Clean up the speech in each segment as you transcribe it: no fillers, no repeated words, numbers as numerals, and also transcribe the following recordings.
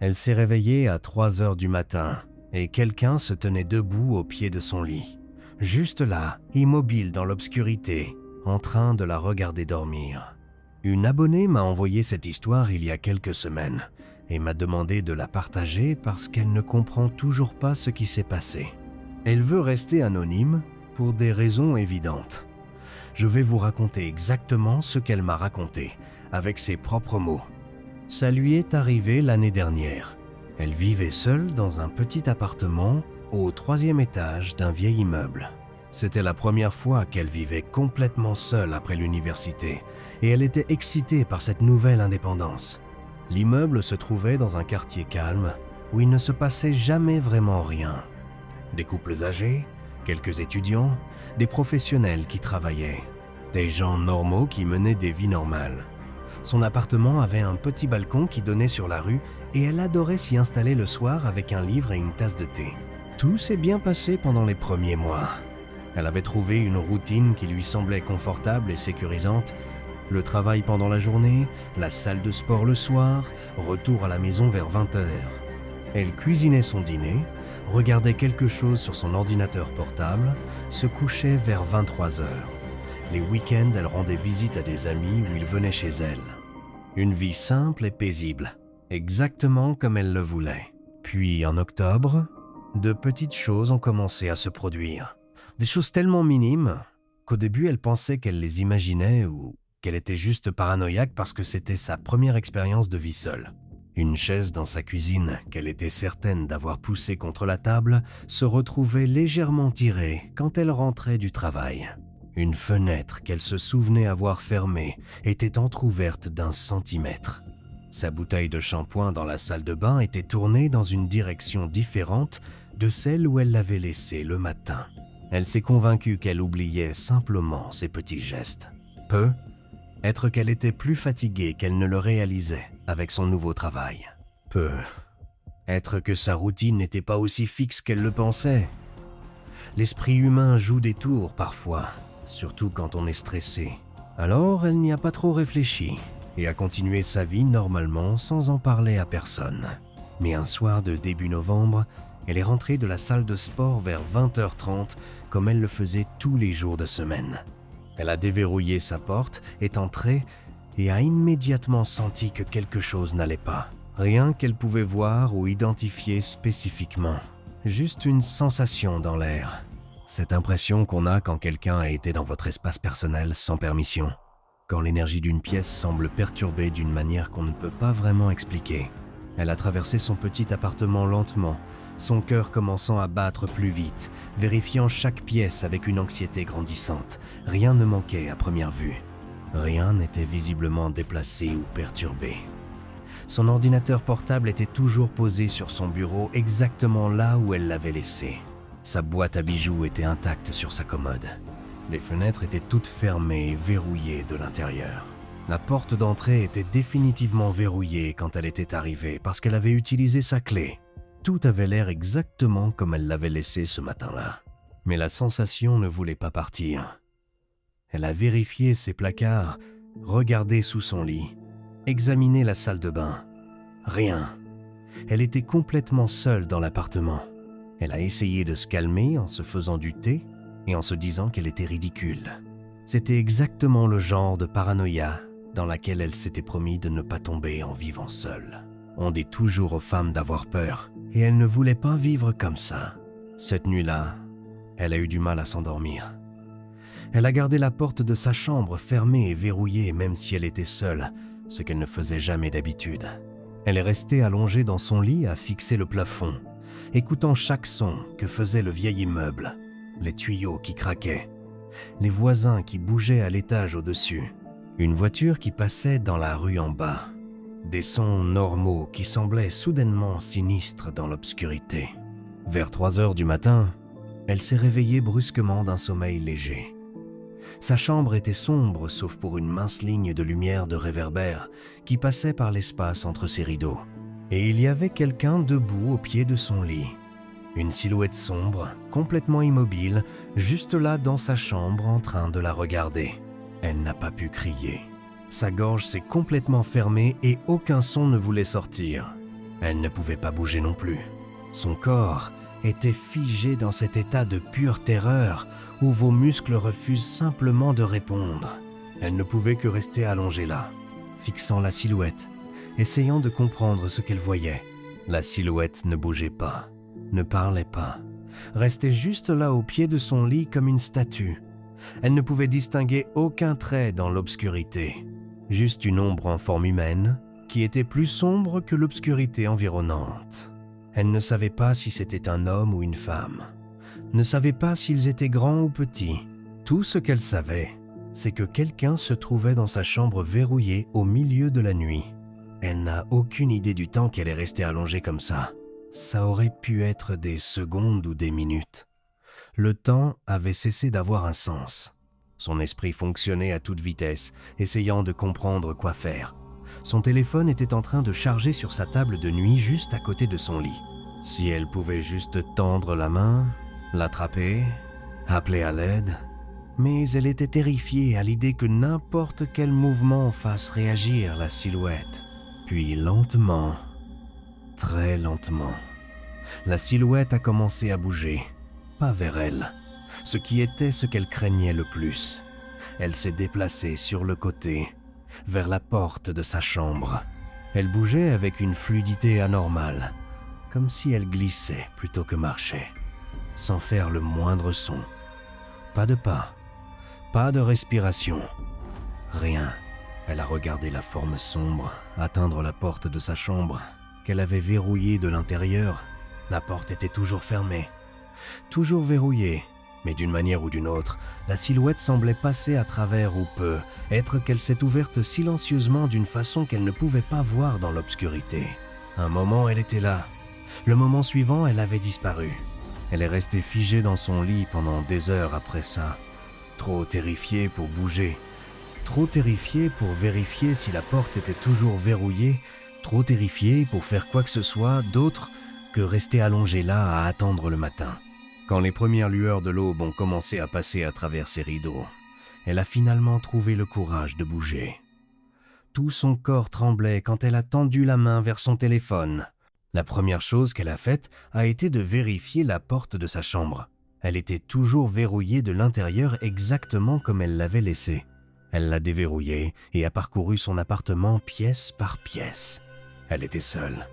Elle s'est réveillée à 3 heures du matin et quelqu'un se tenait debout au pied de son lit, juste là, immobile dans l'obscurité, en train de la regarder dormir. Une abonnée m'a envoyé cette histoire il y a quelques semaines et m'a demandé de la partager parce qu'elle ne comprend toujours pas ce qui s'est passé. Elle veut rester anonyme pour des raisons évidentes. Je vais vous raconter exactement ce qu'elle m'a raconté, avec ses propres mots. Ça lui est arrivé l'année dernière. Elle vivait seule dans un petit appartement au 3e étage d'un vieil immeuble. C'était la première fois qu'elle vivait complètement seule après l'université et elle était excitée par cette nouvelle indépendance. L'immeuble se trouvait dans un quartier calme où il ne se passait jamais vraiment rien. Des couples âgés, quelques étudiants, des professionnels qui travaillaient, des gens normaux qui menaient des vies normales. Son appartement avait un petit balcon qui donnait sur la rue et elle adorait s'y installer le soir avec un livre et une tasse de thé. Tout s'est bien passé pendant les premiers mois. Elle avait trouvé une routine qui lui semblait confortable et sécurisante. Le travail pendant la journée, la salle de sport le soir, retour à la maison vers 20h. Elle cuisinait son dîner, regardait quelque chose sur son ordinateur portable, se couchait vers 23h. Les week-ends, elle rendait visite à des amis où ils venaient chez elle. Une vie simple et paisible, exactement comme elle le voulait. Puis en octobre, de petites choses ont commencé à se produire. Des choses tellement minimes qu'au début elle pensait qu'elle les imaginait ou qu'elle était juste paranoïaque parce que c'était sa première expérience de vie seule. Une chaise dans sa cuisine, qu'elle était certaine d'avoir poussée contre la table, se retrouvait légèrement tirée quand elle rentrait du travail. Une fenêtre qu'elle se souvenait avoir fermée était entr'ouverte d'1 centimètre. Sa bouteille de shampoing dans la salle de bain était tournée dans une direction différente de celle où elle l'avait laissée le matin. Elle s'est convaincue qu'elle oubliait simplement ses petits gestes. Être qu'elle était plus fatiguée qu'elle ne le réalisait avec son nouveau travail. Être que sa routine n'était pas aussi fixe qu'elle le pensait. L'esprit humain joue des tours parfois, surtout quand on est stressé. Alors elle n'y a pas trop réfléchi et a continué sa vie normalement sans en parler à personne. Mais un soir de début novembre, elle est rentrée de la salle de sport vers 20h30 comme elle le faisait tous les jours de semaine. Elle a déverrouillé sa porte, est entrée et a immédiatement senti que quelque chose n'allait pas. Rien qu'elle pouvait voir ou identifier spécifiquement. Juste une sensation dans l'air. Cette impression qu'on a quand quelqu'un a été dans votre espace personnel sans permission. Quand l'énergie d'une pièce semble perturbée d'une manière qu'on ne peut pas vraiment expliquer. Elle a traversé son petit appartement lentement, son cœur commençant à battre plus vite, vérifiant chaque pièce avec une anxiété grandissante. Rien ne manquait à première vue. Rien n'était visiblement déplacé ou perturbé. Son ordinateur portable était toujours posé sur son bureau exactement là où elle l'avait laissé. Sa boîte à bijoux était intacte sur sa commode. Les fenêtres étaient toutes fermées et verrouillées de l'intérieur. La porte d'entrée était définitivement verrouillée quand elle était arrivée parce qu'elle avait utilisé sa clé. Tout avait l'air exactement comme elle l'avait laissé ce matin-là. Mais la sensation ne voulait pas partir. Elle a vérifié ses placards, regardé sous son lit, examiné la salle de bain. Rien. Elle était complètement seule dans l'appartement. Elle a essayé de se calmer en se faisant du thé et en se disant qu'elle était ridicule. C'était exactement le genre de paranoïa dans laquelle elle s'était promis de ne pas tomber en vivant seule. On dit toujours aux femmes d'avoir peur, et elle ne voulait pas vivre comme ça. Cette nuit-là, elle a eu du mal à s'endormir. Elle a gardé la porte de sa chambre fermée et verrouillée même si elle était seule, ce qu'elle ne faisait jamais d'habitude. Elle est restée allongée dans son lit à fixer le plafond, écoutant chaque son que faisait le vieil immeuble, les tuyaux qui craquaient, les voisins qui bougeaient à l'étage au-dessus, une voiture qui passait dans la rue en bas. Des sons normaux qui semblaient soudainement sinistres dans l'obscurité. Vers 3h du matin, elle s'est réveillée brusquement d'un sommeil léger. Sa chambre était sombre sauf pour une mince ligne de lumière de réverbère qui passait par l'espace entre ses rideaux. Et il y avait quelqu'un debout au pied de son lit. Une silhouette sombre, complètement immobile, juste là dans sa chambre en train de la regarder. Elle n'a pas pu crier. Sa gorge s'est complètement fermée et aucun son ne voulait sortir. Elle ne pouvait pas bouger non plus. Son corps était figé dans cet état de pure terreur où vos muscles refusent simplement de répondre. Elle ne pouvait que rester allongée là, fixant la silhouette, essayant de comprendre ce qu'elle voyait. La silhouette ne bougeait pas, ne parlait pas, restait juste là au pied de son lit comme une statue. Elle ne pouvait distinguer aucun trait dans l'obscurité, juste une ombre en forme humaine qui était plus sombre que l'obscurité environnante. Elle ne savait pas si c'était un homme ou une femme, ne savait pas s'ils étaient grands ou petits. Tout ce qu'elle savait, c'est que quelqu'un se trouvait dans sa chambre verrouillée au milieu de la nuit. Elle n'a aucune idée du temps qu'elle est restée allongée comme ça. Ça aurait pu être des secondes ou des minutes. Le temps avait cessé d'avoir un sens. Son esprit fonctionnait à toute vitesse, essayant de comprendre quoi faire. Son téléphone était en train de charger sur sa table de nuit juste à côté de son lit. Si elle pouvait juste tendre la main, l'attraper, appeler à l'aide, mais elle était terrifiée à l'idée que n'importe quel mouvement fasse réagir la silhouette. Puis lentement, très lentement, la silhouette a commencé à bouger, pas vers elle, ce qui était ce qu'elle craignait le plus. Elle s'est déplacée sur le côté, vers la porte de sa chambre. Elle bougeait avec une fluidité anormale, comme si elle glissait plutôt que marchait, sans faire le moindre son. Pas de pas, pas de respiration, rien. Elle a regardé la forme sombre atteindre la porte de sa chambre, qu'elle avait verrouillée de l'intérieur. La porte était toujours fermée, toujours verrouillée, mais d'une manière ou d'une autre, la silhouette semblait passer à travers ou peu, être qu'elle s'est ouverte silencieusement d'une façon qu'elle ne pouvait pas voir dans l'obscurité. Un moment, elle était là. Le moment suivant, elle avait disparu. Elle est restée figée dans son lit pendant des heures après ça, trop terrifiée pour bouger, trop terrifiée pour vérifier si la porte était toujours verrouillée, trop terrifiée pour faire quoi que ce soit d'autre que rester allongée là à attendre le matin. Quand les premières lueurs de l'aube ont commencé à passer à travers ses rideaux, elle a finalement trouvé le courage de bouger. Tout son corps tremblait quand elle a tendu la main vers son téléphone. La première chose qu'elle a faite a été de vérifier la porte de sa chambre. Elle était toujours verrouillée de l'intérieur exactement comme elle l'avait laissée. Elle l'a déverrouillée et a parcouru son appartement pièce par pièce. Elle était seule.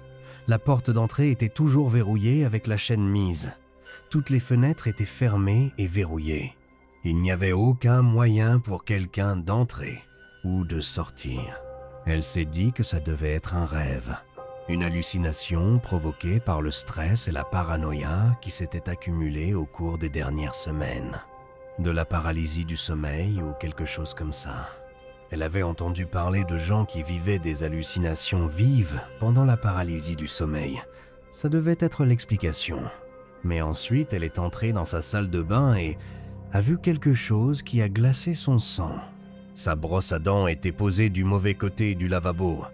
La porte d'entrée était toujours verrouillée avec la chaîne mise. Toutes les fenêtres étaient fermées et verrouillées. Il n'y avait aucun moyen pour quelqu'un d'entrer ou de sortir. Elle s'est dit que ça devait être un rêve, une hallucination provoquée par le stress et la paranoïa qui s'étaient accumulés au cours des dernières semaines. De la paralysie du sommeil ou quelque chose comme ça. Elle avait entendu parler de gens qui vivaient des hallucinations vives pendant la paralysie du sommeil. Ça devait être l'explication. Mais ensuite, elle est entrée dans sa salle de bain et a vu quelque chose qui a glacé son sang. Sa brosse à dents était posée du mauvais côté du lavabo.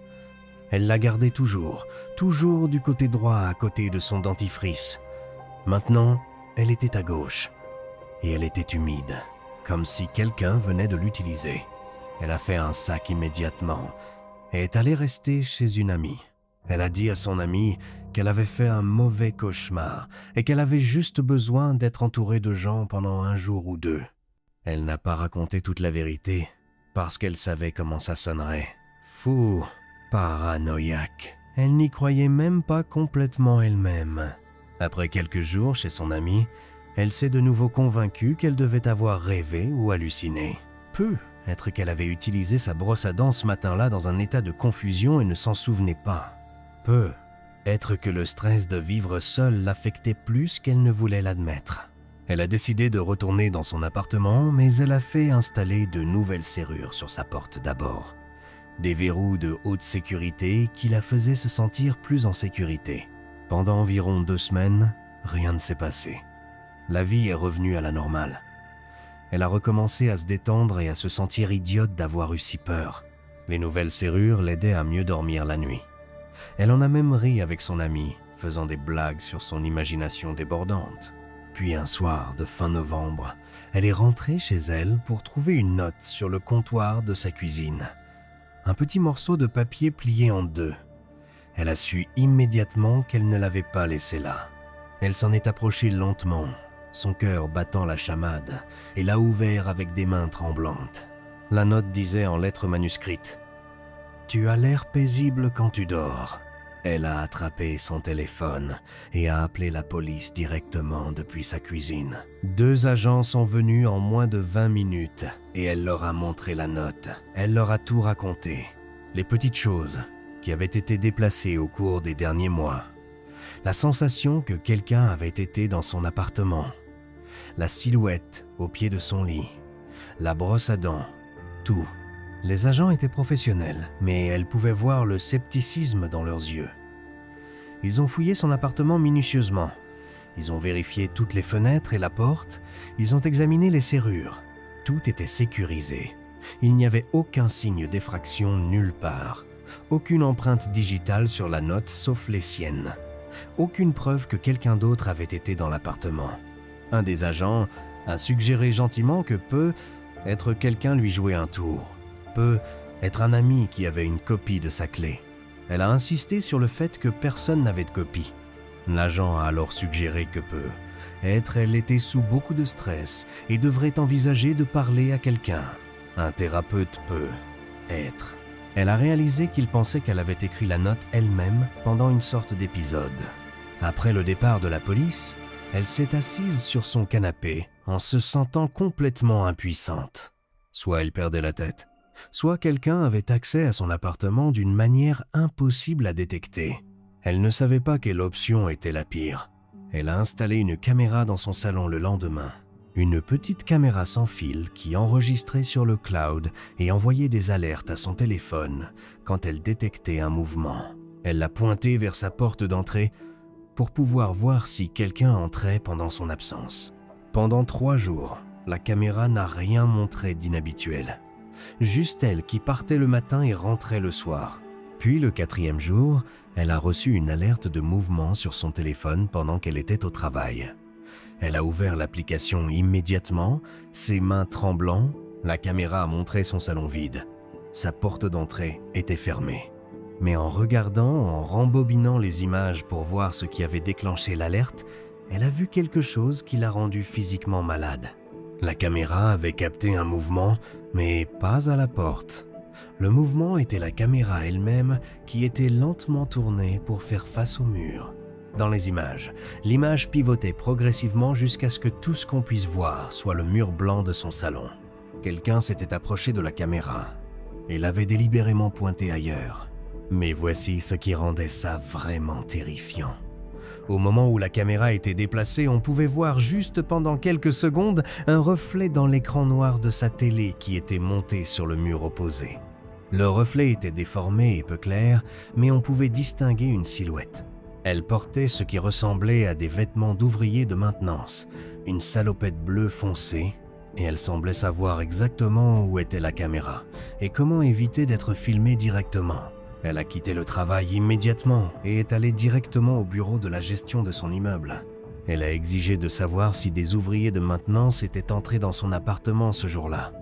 Elle la gardait toujours du côté droit à côté de son dentifrice. Maintenant, elle était à gauche. Et elle était humide, comme si quelqu'un venait de l'utiliser. Elle a fait un sac immédiatement et est allée rester chez une amie. Elle a dit à son amie qu'elle avait fait un mauvais cauchemar et qu'elle avait juste besoin d'être entourée de gens pendant un jour ou deux. Elle n'a pas raconté toute la vérité parce qu'elle savait comment ça sonnerait. Fou, paranoïaque. Elle n'y croyait même pas complètement elle-même. Après quelques jours chez son amie, elle s'est de nouveau convaincue qu'elle devait avoir rêvé ou halluciné. Peut être qu'elle avait utilisé sa brosse à dents ce matin-là dans un état de confusion et ne s'en souvenait pas. Peut être que le stress de vivre seule l'affectait plus qu'elle ne voulait l'admettre. Elle a décidé de retourner dans son appartement, mais elle a fait installer de nouvelles serrures sur sa porte d'abord. Des verrous de haute sécurité qui la faisaient se sentir plus en sécurité. Pendant environ 2 semaines, rien ne s'est passé. La vie est revenue à la normale. Elle a recommencé à se détendre et à se sentir idiote d'avoir eu si peur. Les nouvelles serrures l'aidaient à mieux dormir la nuit. Elle en a même ri avec son amie, faisant des blagues sur son imagination débordante. Puis un soir de fin novembre, elle est rentrée chez elle pour trouver une note sur le comptoir de sa cuisine. Un petit morceau de papier plié en 2. Elle a su immédiatement qu'elle ne l'avait pas laissé là. Elle s'en est approchée lentement, son cœur battant la chamade, et l'a ouvert avec des mains tremblantes. La note disait en lettres manuscrites « Tu as l'air paisible quand tu dors ». Elle a attrapé son téléphone et a appelé la police directement depuis sa cuisine. 2 agents sont venus en moins de 20 minutes et elle leur a montré la note. Elle leur a tout raconté. Les petites choses qui avaient été déplacées au cours des derniers mois. La sensation que quelqu'un avait été dans son appartement. La silhouette au pied de son lit. La brosse à dents. Tout. Les agents étaient professionnels, mais elle pouvait voir le scepticisme dans leurs yeux. Ils ont fouillé son appartement minutieusement. Ils ont vérifié toutes les fenêtres et la porte. Ils ont examiné les serrures. Tout était sécurisé. Il n'y avait aucun signe d'effraction nulle part. Aucune empreinte digitale sur la note sauf les siennes. Aucune preuve que quelqu'un d'autre avait été dans l'appartement. Un des agents a suggéré gentiment que être quelqu'un lui jouait un tour. Peut être un ami qui avait une copie de sa clé. Elle a insisté sur le fait que personne n'avait de copie. L'agent a alors suggéré que elle était sous beaucoup de stress et devrait envisager de parler à quelqu'un. Un thérapeute peut être. Elle a réalisé qu'il pensait qu'elle avait écrit la note elle-même pendant une sorte d'épisode. Après le départ de la police, elle s'est assise sur son canapé en se sentant complètement impuissante. Soit elle perdait la tête, soit quelqu'un avait accès à son appartement d'une manière impossible à détecter. Elle ne savait pas quelle option était la pire. Elle a installé une caméra dans son salon le lendemain. Une petite caméra sans fil qui enregistrait sur le cloud et envoyait des alertes à son téléphone quand elle détectait un mouvement. Elle l'a pointée vers sa porte d'entrée pour pouvoir voir si quelqu'un entrait pendant son absence. Pendant 3 jours, la caméra n'a rien montré d'inhabituel. Juste elle qui partait le matin et rentrait le soir. Puis le 4e jour, elle a reçu une alerte de mouvement sur son téléphone pendant qu'elle était au travail. Elle a ouvert l'application immédiatement, ses mains tremblant, la caméra a montré son salon vide. Sa porte d'entrée était fermée. Mais en regardant, en rembobinant les images pour voir ce qui avait déclenché l'alerte, elle a vu quelque chose qui l'a rendue physiquement malade. La caméra avait capté un mouvement, mais pas à la porte. Le mouvement était la caméra elle-même qui était lentement tournée pour faire face au mur. Dans les images, l'image pivotait progressivement jusqu'à ce que tout ce qu'on puisse voir soit le mur blanc de son salon. Quelqu'un s'était approché de la caméra et l'avait délibérément pointé ailleurs. Mais voici ce qui rendait ça vraiment terrifiant. Au moment où la caméra était déplacée, on pouvait voir juste pendant quelques secondes un reflet dans l'écran noir de sa télé qui était monté sur le mur opposé. Le reflet était déformé et peu clair, mais on pouvait distinguer une silhouette. Elle portait ce qui ressemblait à des vêtements d'ouvrier de maintenance, une salopette bleue foncée, et elle semblait savoir exactement où était la caméra et comment éviter d'être filmée directement. Elle a quitté le travail immédiatement et est allée directement au bureau de la gestion de son immeuble. Elle a exigé de savoir si des ouvriers de maintenance étaient entrés dans son appartement ce jour-là.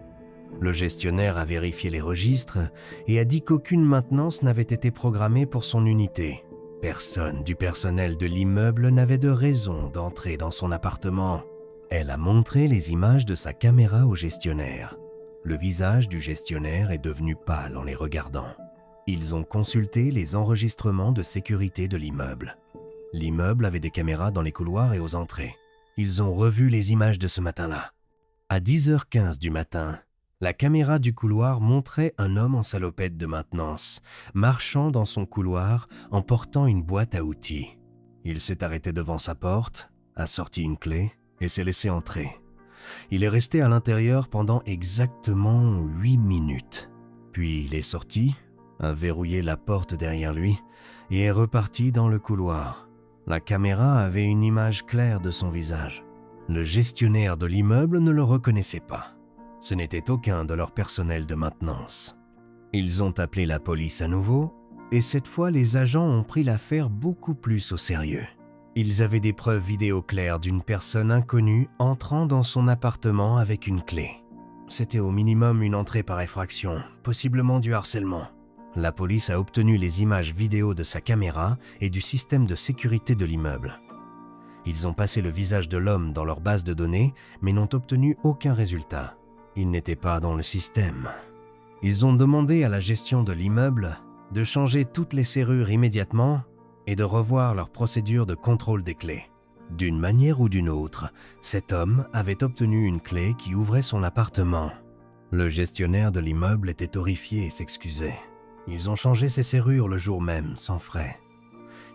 Le gestionnaire a vérifié les registres et a dit qu'aucune maintenance n'avait été programmée pour son unité. Personne du personnel de l'immeuble n'avait de raison d'entrer dans son appartement. Elle a montré les images de sa caméra au gestionnaire. Le visage du gestionnaire est devenu pâle en les regardant. Ils ont consulté les enregistrements de sécurité de l'immeuble. L'immeuble avait des caméras dans les couloirs et aux entrées. Ils ont revu les images de ce matin-là. À 10h15 du matin, la caméra du couloir montrait un homme en salopette de maintenance, marchant dans son couloir en portant une boîte à outils. Il s'est arrêté devant sa porte, a sorti une clé et s'est laissé entrer. Il est resté à l'intérieur pendant exactement 8 minutes. Puis il est sorti, a verrouillé la porte derrière lui et est reparti dans le couloir. La caméra avait une image claire de son visage. Le gestionnaire de l'immeuble ne le reconnaissait pas. Ce n'était aucun de leur personnel de maintenance. Ils ont appelé la police à nouveau et cette fois les agents ont pris l'affaire beaucoup plus au sérieux. Ils avaient des preuves vidéo claires d'une personne inconnue entrant dans son appartement avec une clé. C'était au minimum une entrée par effraction, possiblement du harcèlement. La police a obtenu les images vidéo de sa caméra et du système de sécurité de l'immeuble. Ils ont passé le visage de l'homme dans leur base de données, mais n'ont obtenu aucun résultat. Il n'était pas dans le système. Ils ont demandé à la gestion de l'immeuble de changer toutes les serrures immédiatement et de revoir leur procédure de contrôle des clés. D'une manière ou d'une autre, cet homme avait obtenu une clé qui ouvrait son appartement. Le gestionnaire de l'immeuble était horrifié et s'excusait. Ils ont changé ses serrures le jour même, sans frais.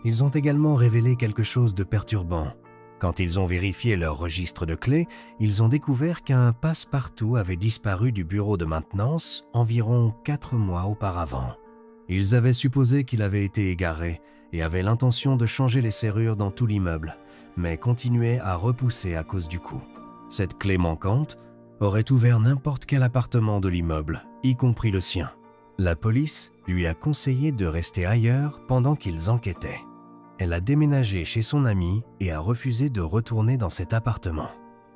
Ils ont également révélé quelque chose de perturbant. Quand ils ont vérifié leur registre de clés, ils ont découvert qu'un passe-partout avait disparu du bureau de maintenance environ 4 mois auparavant. Ils avaient supposé qu'il avait été égaré et avaient l'intention de changer les serrures dans tout l'immeuble, mais continuaient à repousser à cause du coût. Cette clé manquante aurait ouvert n'importe quel appartement de l'immeuble, y compris le sien. La police lui a conseillé de rester ailleurs pendant qu'ils enquêtaient. Elle a déménagé chez son amie et a refusé de retourner dans cet appartement.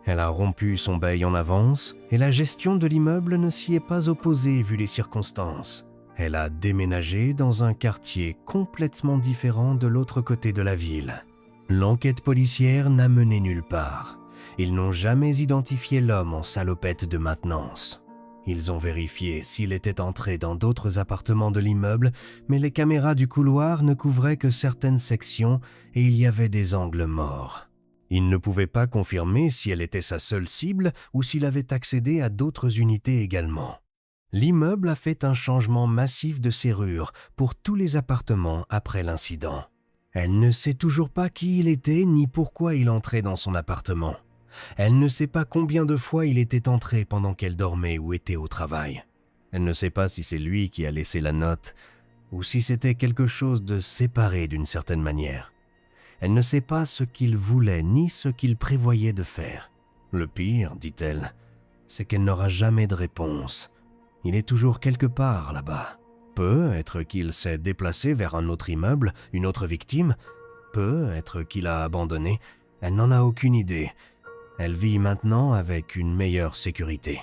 Elle a rompu son bail en avance et la gestion de l'immeuble ne s'y est pas opposée vu les circonstances. Elle a déménagé dans un quartier complètement différent de l'autre côté de la ville. L'enquête policière n'a mené nulle part. Ils n'ont jamais identifié l'homme en salopette de maintenance. Ils ont vérifié s'il était entré dans d'autres appartements de l'immeuble, mais les caméras du couloir ne couvraient que certaines sections et il y avait des angles morts. Ils ne pouvaient pas confirmer si elle était sa seule cible ou s'il avait accédé à d'autres unités également. L'immeuble a fait un changement massif de serrure pour tous les appartements après l'incident. Elle ne sait toujours pas qui il était ni pourquoi il entrait dans son appartement. Elle ne sait pas combien de fois il était entré pendant qu'elle dormait ou était au travail. Elle ne sait pas si c'est lui qui a laissé la note ou si c'était quelque chose de séparé d'une certaine manière. Elle ne sait pas ce qu'il voulait ni ce qu'il prévoyait de faire. Le pire, dit-elle, c'est qu'elle n'aura jamais de réponse. Il est toujours quelque part là-bas. Peut-être qu'il s'est déplacé vers un autre immeuble, une autre victime. Peut-être qu'il a abandonné. Elle n'en a aucune idée. Elle vit maintenant avec une meilleure sécurité.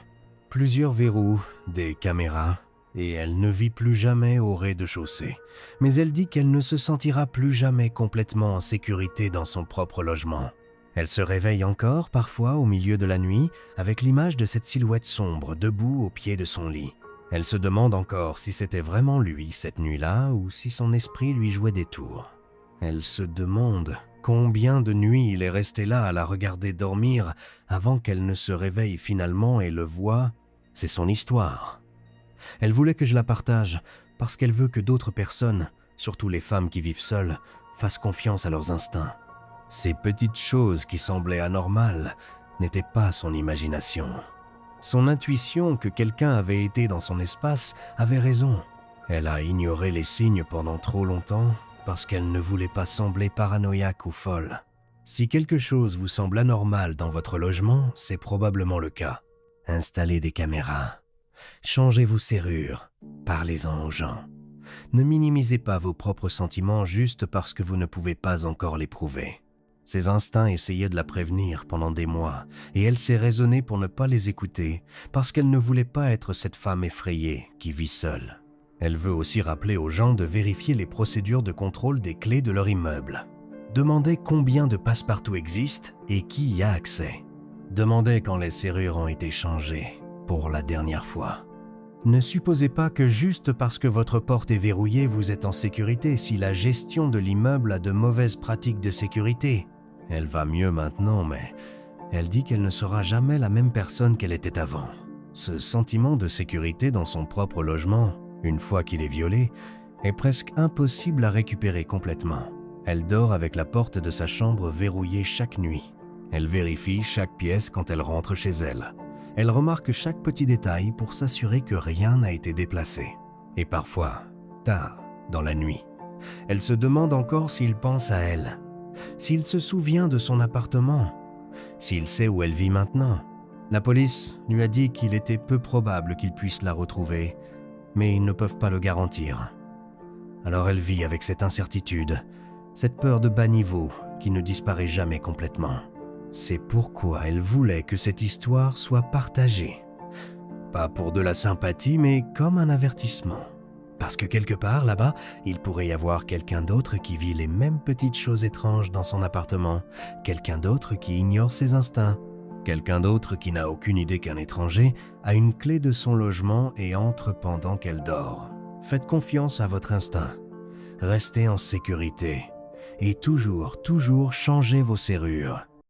Plusieurs verrous, des caméras, et elle ne vit plus jamais au rez-de-chaussée. Mais elle dit qu'elle ne se sentira plus jamais complètement en sécurité dans son propre logement. Elle se réveille encore parfois au milieu de la nuit avec l'image de cette silhouette sombre debout au pied de son lit. Elle se demande encore si c'était vraiment lui cette nuit-là ou si son esprit lui jouait des tours. Elle se demande combien de nuits il est resté là à la regarder dormir avant qu'elle ne se réveille finalement et le voie. C'est son histoire. Elle voulait que je la partage parce qu'elle veut que d'autres personnes, surtout les femmes qui vivent seules, fassent confiance à leurs instincts. Ces petites choses qui semblaient anormales n'étaient pas son imagination. Son intuition que quelqu'un avait été dans son espace avait raison. Elle a ignoré les signes pendant trop longtemps parce qu'elle ne voulait pas sembler paranoïaque ou folle. Si quelque chose vous semble anormal dans votre logement, c'est probablement le cas. Installez des caméras. Changez vos serrures. Parlez-en aux gens. Ne minimisez pas vos propres sentiments juste parce que vous ne pouvez pas encore les prouver. Ses instincts essayaient de la prévenir pendant des mois, et elle s'est raisonnée pour ne pas les écouter, parce qu'elle ne voulait pas être cette femme effrayée qui vit seule. Elle veut aussi rappeler aux gens de vérifier les procédures de contrôle des clés de leur immeuble. Demandez combien de passe-partout existent et qui y a accès. Demandez quand les serrures ont été changées pour la dernière fois. Ne supposez pas que juste parce que votre porte est verrouillée, vous êtes en sécurité si la gestion de l'immeuble a de mauvaises pratiques de sécurité. Elle va mieux maintenant, mais elle dit qu'elle ne sera jamais la même personne qu'elle était avant. Ce sentiment de sécurité dans son propre logement, une fois qu'il est violé, est presque impossible à récupérer complètement. Elle dort avec la porte de sa chambre verrouillée chaque nuit. Elle vérifie chaque pièce quand elle rentre chez elle. Elle remarque chaque petit détail pour s'assurer que rien n'a été déplacé. Et parfois, tard, dans la nuit, elle se demande encore s'il pense à elle, s'il se souvient de son appartement, s'il sait où elle vit maintenant. La police lui a dit qu'il était peu probable qu'ils puissent la retrouver, mais ils ne peuvent pas le garantir. Alors elle vit avec cette incertitude, cette peur de bas niveau qui ne disparaît jamais complètement. C'est pourquoi elle voulait que cette histoire soit partagée. Pas pour de la sympathie, mais comme un avertissement. Parce que quelque part, là-bas, il pourrait y avoir quelqu'un d'autre qui vit les mêmes petites choses étranges dans son appartement, quelqu'un d'autre qui ignore ses instincts, quelqu'un d'autre qui n'a aucune idée qu'un étranger a une clé de son logement et entre pendant qu'elle dort. Faites confiance à votre instinct. Restez en sécurité. Et toujours, toujours changez vos serrures.